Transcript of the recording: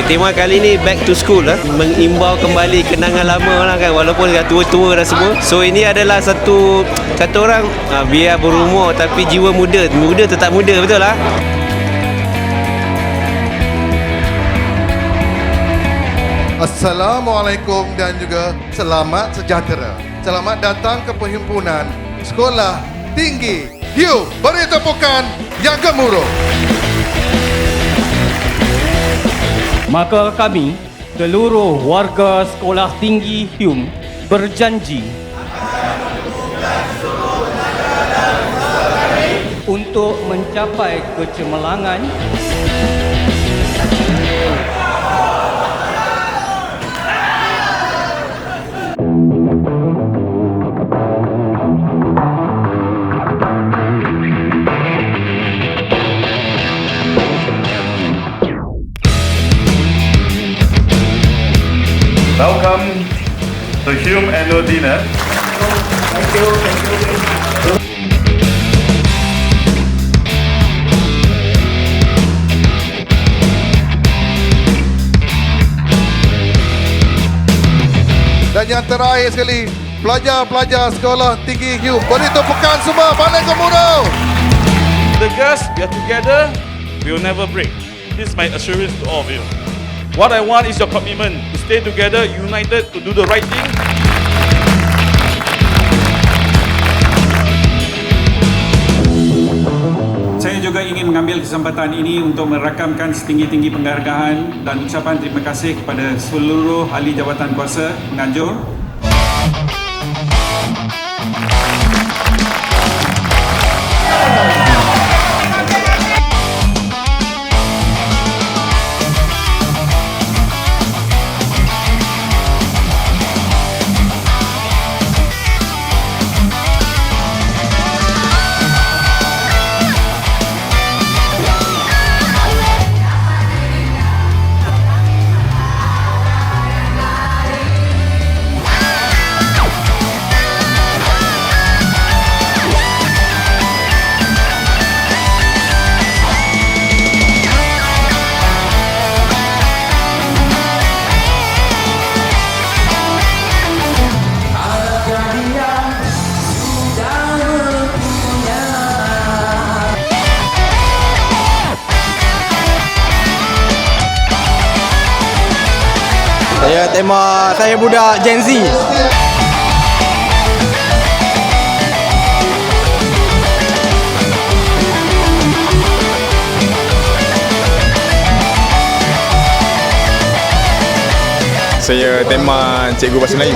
Tema kali ni back to school lah, mengimbau kembali kenangan lama lah kan, walaupun dah tua-tua dah semua. So ini adalah satu kata orang biar berumur tapi jiwa muda tetap muda, betul lah. Assalamualaikum dan juga selamat sejahtera. Selamat datang ke Perhimpunan Sekolah Tinggi Hyum. Beri tepukan yang gemuruh. Maka kami, seluruh warga Sekolah Tinggi Hyum berjanji untuk mencapai kecemerlangan, Welcome to Hyum Annual Dinner. Thank you. Dan yang terakhir sekali, pelajar-pelajar Sekolah Tinggi Hyum. Beri tepukan semua, paling gemuruh. The girls, we are together, we will never break. This is my assurance to all of you. What I want is your commitment to stay together, united, to do the right thing. Saya juga ingin mengambil kesempatan ini untuk merakamkan setinggi-tinggi penghargaan dan ucapan terima kasih kepada seluruh ahli jawatan kuasa penganjur. Tema saya budak Gen Z. Saya tema Cikgu Bahasa Melayu.